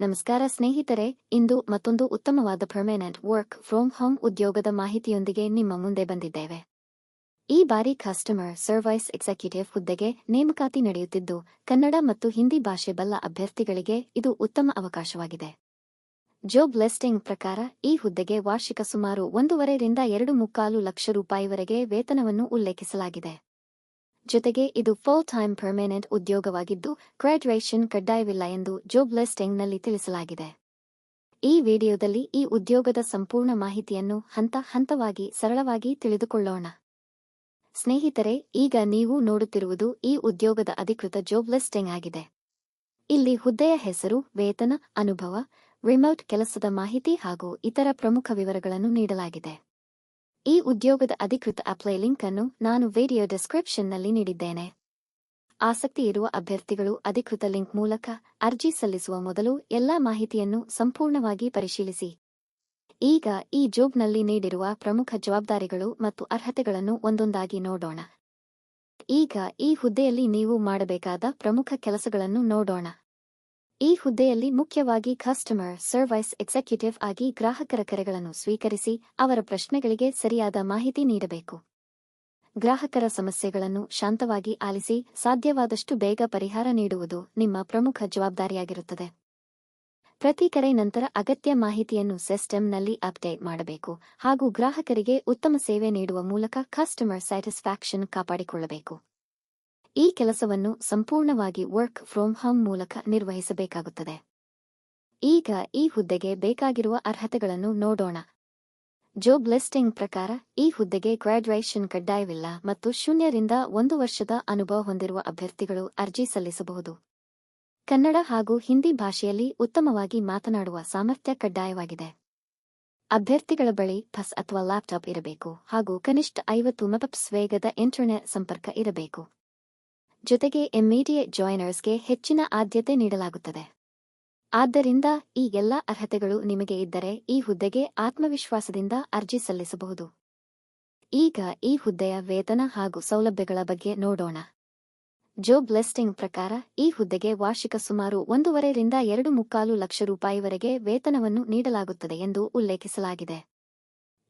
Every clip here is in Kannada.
ನಮಸ್ಕಾರ ಸ್ನೇಹಿತರೆ, ಇಂದು ಮತ್ತೊಂದು ಉತ್ತಮವಾದ ಪರ್ಮನೆಂಟ್ ವರ್ಕ್ ಫ್ರಮ್ ಹೋಮ್ ಉದ್ಯೋಗದ ಮಾಹಿತಿಯೊಂದಿಗೆ ನಿಮ್ಮ ಮುಂದೆ ಬಂದಿದ್ದೇವೆ. ಈ ಬಾರಿ ಕಸ್ಟಮರ್ ಸರ್ವೈಸ್ ಎಕ್ಸಿಕ್ಯೂಟಿವ್ ಹುದ್ದೆಗೆ ನೇಮಕಾತಿ ನಡೆಯುತ್ತಿದ್ದು, ಕನ್ನಡ ಮತ್ತು ಹಿಂದಿ ಭಾಷೆ ಬಲ್ಲ ಅಭ್ಯರ್ಥಿಗಳಿಗೆ ಇದು ಉತ್ತಮ ಅವಕಾಶವಾಗಿದೆ. ಜಾಬ್ ಲಿಸ್ಟಿಂಗ್ ಪ್ರಕಾರ ಈ ಹುದ್ದೆಗೆ ವಾರ್ಷಿಕ ಸುಮಾರು 1.5 ರಿಂದ 2.25 ಲಕ್ಷ ರೂಪಾಯಿವರೆಗೆ ವೇತನವನ್ನು ಉಲ್ಲೇಖಿಸಲಾಗಿದೆ. ಜೊತೆಗೆ ಇದು ಫುಲ್ ಟೈಮ್ ಪರ್ಮನೆಂಟ್ ಉದ್ಯೋಗವಾಗಿದ್ದು, ಗ್ರಾಡ್ಯುಯೇಷನ್ ಕಡ್ಡಾಯವಿಲ್ಲ ಎಂದು ಜಾಬ್ ಲಿಸ್ಟಿಂಗ್ನಲ್ಲಿ ತಿಳಿಸಲಾಗಿದೆ. ಈ ವಿಡಿಯೋದಲ್ಲಿ ಈ ಉದ್ಯೋಗದ ಸಂಪೂರ್ಣ ಮಾಹಿತಿಯನ್ನು ಹಂತ ಹಂತವಾಗಿ ಸರಳವಾಗಿ ತಿಳಿದುಕೊಳ್ಳೋಣ. ಸ್ನೇಹಿತರೆ, ಈಗ ನೀವು ನೋಡುತ್ತಿರುವುದು ಈ ಉದ್ಯೋಗದ ಅಧಿಕೃತ ಜಾಬ್ ಲಿಸ್ಟಿಂಗ್ ಆಗಿದೆ. ಇಲ್ಲಿ ಹುದ್ದೆಯ ಹೆಸರು, ವೇತನ, ಅನುಭವ, ರಿಮೋಟ್ ಕೆಲಸದ ಮಾಹಿತಿ ಹಾಗೂ ಇತರ ಪ್ರಮುಖ ವಿವರಗಳನ್ನು ನೀಡಲಾಗಿದೆ. ಈ ಉದ್ಯೋಗದ ಅಧಿಕೃತ ಅಪ್ಲೈ ಲಿಂಕ್ ಅನ್ನು ನಾನು ವಿಡಿಯೋ ಡಿಸ್ಕ್ರಿಪ್ಷನ್ನಲ್ಲಿ ನೀಡಿದ್ದೇನೆ. ಆಸಕ್ತಿ ಇರುವ ಅಭ್ಯರ್ಥಿಗಳು ಅಧಿಕೃತ ಲಿಂಕ್ ಮೂಲಕ ಅರ್ಜಿ ಸಲ್ಲಿಸುವ ಮೊದಲು ಎಲ್ಲಾ ಮಾಹಿತಿಯನ್ನು ಸಂಪೂರ್ಣವಾಗಿ ಪರಿಶೀಲಿಸಿ. ಈಗ ಈ ಜಾಬ್ನಲ್ಲಿ ನೀಡಿರುವ ಪ್ರಮುಖ ಜವಾಬ್ದಾರಿಗಳು ಮತ್ತು ಅರ್ಹತೆಗಳನ್ನು ಒಂದೊಂದಾಗಿ ನೋಡೋಣ. ಈಗ ಈ ಹುದ್ದೆಯಲ್ಲಿ ನೀವು ಮಾಡಬೇಕಾದ ಪ್ರಮುಖ ಕೆಲಸಗಳನ್ನು ನೋಡೋಣ. ಈ ಹುದ್ದೆಯಲ್ಲಿ ಮುಖ್ಯವಾಗಿ ಕಸ್ಟಮರ್ ಸರ್ವೈಸ್ ಎಕ್ಸಿಕ್ಯೂಟಿವ್ ಆಗಿ ಗ್ರಾಹಕರ ಕರೆಗಳನ್ನು ಸ್ವೀಕರಿಸಿ ಅವರ ಪ್ರಶ್ನೆಗಳಿಗೆ ಸರಿಯಾದ ಮಾಹಿತಿ ನೀಡಬೇಕು. ಗ್ರಾಹಕರ ಸಮಸ್ಯೆಗಳನ್ನು ಶಾಂತವಾಗಿ ಆಲಿಸಿ ಸಾಧ್ಯವಾದಷ್ಟು ಬೇಗ ಪರಿಹಾರ ನೀಡುವುದು ನಿಮ್ಮ ಪ್ರಮುಖ ಜವಾಬ್ದಾರಿಯಾಗಿರುತ್ತದೆ. ಪ್ರತಿ ಕರೆ ನಂತರ ಅಗತ್ಯ ಮಾಹಿತಿಯನ್ನು ಸಿಸ್ಟಂನಲ್ಲಿ ಅಪ್ಡೇಟ್ ಮಾಡಬೇಕು ಹಾಗೂ ಗ್ರಾಹಕರಿಗೆ ಉತ್ತಮ ಸೇವೆ ನೀಡುವ ಮೂಲಕ ಕಸ್ಟಮರ್ ಸ್ಯಾಟಿಸ್ಫ್ಯಾಕ್ಷನ್ ಕಾಪಾಡಿಕೊಳ್ಳಬೇಕು. ಈ ಕೆಲಸವನ್ನು ಸಂಪೂರ್ಣವಾಗಿ ವರ್ಕ್ ಫ್ರಮ್ ಹೋಮ್ ಮೂಲಕ ನಿರ್ವಹಿಸಬೇಕಾಗುತ್ತದೆ. ಈಗ ಈ ಹುದ್ದೆಗೆ ಬೇಕಾಗಿರುವ ಅರ್ಹತೆಗಳನ್ನು ನೋಡೋಣ. ಜಾಬ್ ಲಿಸ್ಟಿಂಗ್ ಪ್ರಕಾರ ಈ ಹುದ್ದೆಗೆ ಗ್ರಾಡ್ಯುಯೇಷನ್ ಕಡ್ಡಾಯವಿಲ್ಲ ಮತ್ತು 0 ರಿಂದ 1 ವರ್ಷದ ಅನುಭವ ಹೊಂದಿರುವ ಅಭ್ಯರ್ಥಿಗಳು ಅರ್ಜಿ ಸಲ್ಲಿಸಬಹುದು. ಕನ್ನಡ ಹಾಗೂ ಹಿಂದಿ ಭಾಷೆಯಲ್ಲಿ ಉತ್ತಮವಾಗಿ ಮಾತನಾಡುವ ಸಾಮರ್ಥ್ಯ ಕಡ್ಡಾಯವಾಗಿದೆ. ಅಭ್ಯರ್ಥಿಗಳ ಬಳಿ ಪಸ್ ಅಥವಾ ಲ್ಯಾಪ್ಟಾಪ್ ಇರಬೇಕು ಹಾಗೂ ಕನಿಷ್ಠ 50 ಮೆಗಾಬಿಟ್ಸ್ ವೇಗದ ಇಂಟರ್ನೆಟ್ ಸಂಪರ್ಕ ಇರಬೇಕು. ಜೊತೆಗೆ ಇಮ್ಮಿಡಿಯೇಟ್ ಜಾಯ್ನರ್ಸ್ಗೆ ಹೆಚ್ಚಿನ ಆದ್ಯತೆ ನೀಡಲಾಗುತ್ತದೆ. ಆದ್ದರಿಂದ ಈ ಎಲ್ಲ ಅರ್ಹತೆಗಳು ನಿಮಗೆ ಇದ್ದರೆ ಈ ಹುದ್ದೆಗೆ ಆತ್ಮವಿಶ್ವಾಸದಿಂದ ಅರ್ಜಿ ಸಲ್ಲಿಸಬಹುದು. ಈಗ ಈ ಹುದ್ದೆಯ ವೇತನ ಹಾಗೂ ಸೌಲಭ್ಯಗಳ ಬಗ್ಗೆ ನೋಡೋಣ. ಜಾಬ್ ಲಿಸ್ಟಿಂಗ್ ಪ್ರಕಾರ ಈ ಹುದ್ದೆಗೆ ವಾರ್ಷಿಕ ಸುಮಾರು 1.5 ರಿಂದ 2.25 ಲಕ್ಷ ರೂಪಾಯಿವರೆಗೆ ವೇತನವನ್ನು ನೀಡಲಾಗುತ್ತದೆ ಎಂದು ಉಲ್ಲೇಖಿಸಲಾಗಿದೆ.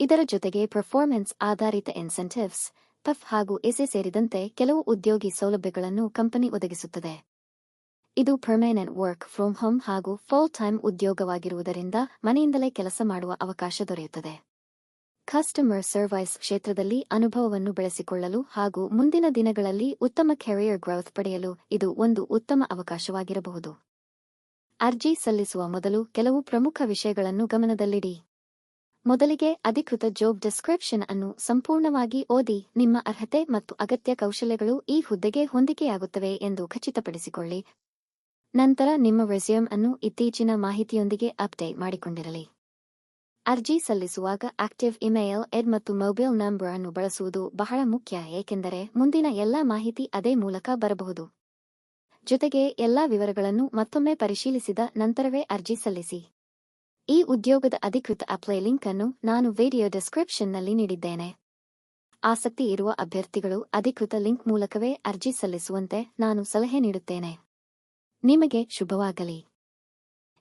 ಇದರ ಜೊತೆಗೆ ಪರ್ಫಾರ್ಮೆನ್ಸ್ ಆಧಾರಿತ ಇನ್ಸೆಂಟಿವ್ಸ್, ಪಫ್ ಹಾಗೂ ಎಸೆ ಸೇರಿದಂತೆ ಕೆಲವು ಉದ್ಯೋಗಿ ಸೌಲಭ್ಯಗಳನ್ನು ಕಂಪನಿ ಒದಗಿಸುತ್ತದೆ. ಇದು ಪರ್ಮನೆಂಟ್ ವರ್ಕ್ ಫ್ರಮ್ ಹೋಮ್ ಹಾಗೂ ಫುಲ್ ಟೈಮ್ ಉದ್ಯೋಗವಾಗಿರುವುದರಿಂದ ಮನೆಯಿಂದಲೇ ಕೆಲಸ ಮಾಡುವ ಅವಕಾಶ ದೊರೆಯುತ್ತದೆ. ಕಸ್ಟಮರ್ ಸರ್ವೈಸ್ ಕ್ಷೇತ್ರದಲ್ಲಿ ಅನುಭವವನ್ನು ಬೆಳೆಸಿಕೊಳ್ಳಲು ಹಾಗೂ ಮುಂದಿನ ದಿನಗಳಲ್ಲಿ ಉತ್ತಮ ಕೆರಿಯರ್ ಗ್ರೋತ್ ಪಡೆಯಲು ಇದು ಒಂದು ಉತ್ತಮ ಅವಕಾಶವಾಗಿರಬಹುದು. ಅರ್ಜಿ ಸಲ್ಲಿಸುವ ಮೊದಲು ಕೆಲವು ಪ್ರಮುಖ ವಿಷಯಗಳನ್ನು ಗಮನದಲ್ಲಿಡಿ. ಮೊದಲಿಗೆ ಅಧಿಕೃತ ಜಾಬ್ ಡಿಸ್ಕ್ರಿಪ್ಷನ್ ಅನ್ನು ಸಂಪೂರ್ಣವಾಗಿ ಓದಿ. ನಿಮ್ಮ ಅರ್ಹತೆ ಮತ್ತು ಅಗತ್ಯ ಕೌಶಲ್ಯಗಳು ಈ ಹುದ್ದೆಗೆ ಹೊಂದಿಕೆಯಾಗುತ್ತವೆ ಎಂದು ಖಚಿತಪಡಿಸಿಕೊಳ್ಳಿ. ನಂತರ ನಿಮ್ಮ ರೆಸ್ಯೂಮ್ ಅನ್ನು ಇತ್ತೀಚಿನ ಮಾಹಿತಿಯೊಂದಿಗೆ ಅಪ್ಡೇಟ್ ಮಾಡಿಕೊಂಡಿರಲಿ. ಅರ್ಜಿ ಸಲ್ಲಿಸುವಾಗ ಆಕ್ಟಿವ್ ಇಮೇಲ್ ಐಡಿ ಮತ್ತು ಮೊಬೈಲ್ ನಂಬರ್ ಅನ್ನು ಬಳಸುವುದು ಬಹಳ ಮುಖ್ಯ, ಏಕೆಂದರೆ ಮುಂದಿನ ಎಲ್ಲಾ ಮಾಹಿತಿ ಅದೇ ಮೂಲಕ ಬರಬಹುದು. ಜೊತೆಗೆ ಎಲ್ಲಾ ವಿವರಗಳನ್ನು ಮತ್ತೊಮ್ಮೆ ಪರಿಶೀಲಿಸಿದ ನಂತರವೇ ಅರ್ಜಿ ಸಲ್ಲಿಸಿ. ಈ ಉದ್ಯೋಗದ ಅಧಿಕೃತ ಅಪ್ಲೈ ಲಿಂಕ್ ಅನ್ನು ನಾನು ವಿಡಿಯೋ ಡಿಸ್ಕ್ರಿಪ್ಷನ್ನಲ್ಲಿ ನೀಡಿದ್ದೇನೆ. ಆಸಕ್ತಿ ಇರುವ ಅಭ್ಯರ್ಥಿಗಳು ಅಧಿಕೃತ ಲಿಂಕ್ ಮೂಲಕವೇ ಅರ್ಜಿ ಸಲ್ಲಿಸುವಂತೆ ನಾನು ಸಲಹೆ ನೀಡುತ್ತೇನೆ. ನಿಮಗೆ ಶುಭವಾಗಲಿ.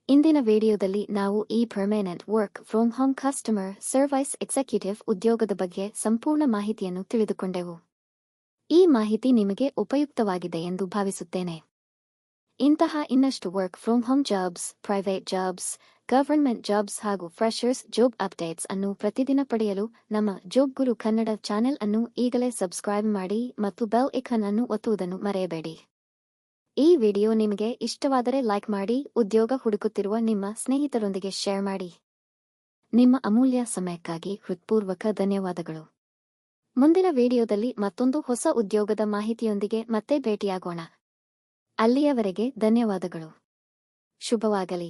ಇಂದಿನ ವಿಡಿಯೋದಲ್ಲಿ ನಾವು ಈ permanent work from home customer service executive ಉದ್ಯೋಗದ ಬಗ್ಗೆ ಸಂಪೂರ್ಣ ಮಾಹಿತಿಯನ್ನು ತಿಳಿದುಕೊಂಡೆವು. ಈ ಮಾಹಿತಿ ನಿಮಗೆ ಉಪಯುಕ್ತವಾಗಿದೆ ಎಂದು ಭಾವಿಸುತ್ತೇನೆ. ಇಂತಹ ಇನ್ನಷ್ಟು work from home jobs, private jobs, government jobs ಹಾಗೂ ಫ್ರೆಷರ್ಸ್ ಜಾಬ್ ಅಪ್ಡೇಟ್ಸ್ ಅನ್ನು ಪ್ರತಿದಿನ ಪಡೆಯಲು ನಮ್ಮ ಜಾಬ್ ಗುರು ಕನ್ನಡ ಚಾನೆಲ್ ಅನ್ನು ಈಗಲೇ ಸಬ್ಸ್ಕ್ರೈಬ್ ಮಾಡಿ ಮತ್ತು ಬೆಲ್ ಐಕಾನ್ ಅನ್ನು ಒತ್ತುವುದನ್ನು ಮರೆಯಬೇಡಿ. ಈ ವಿಡಿಯೋ ನಿಮಗೆ ಇಷ್ಟವಾದರೆ ಲೈಕ್ ಮಾಡಿ, ಉದ್ಯೋಗ ಹುಡುಕುತ್ತಿರುವ ನಿಮ್ಮ ಸ್ನೇಹಿತರೊಂದಿಗೆ ಶೇರ್ ಮಾಡಿ. ನಿಮ್ಮ ಅಮೂಲ್ಯ ಸಮಯಕ್ಕಾಗಿ ಹೃತ್ಪೂರ್ವಕ ಧನ್ಯವಾದಗಳು. ಮುಂದಿನ ವಿಡಿಯೋದಲ್ಲಿ ಮತ್ತೊಂದು ಹೊಸ ಉದ್ಯೋಗದ ಮಾಹಿತಿಯೊಂದಿಗೆ ಮತ್ತೆ ಭೇಟಿಯಾಗೋಣ. ಅಲ್ಲಿಯವರೆಗೆ ಧನ್ಯವಾದಗಳು. ಶುಭವಾಗಲಿ.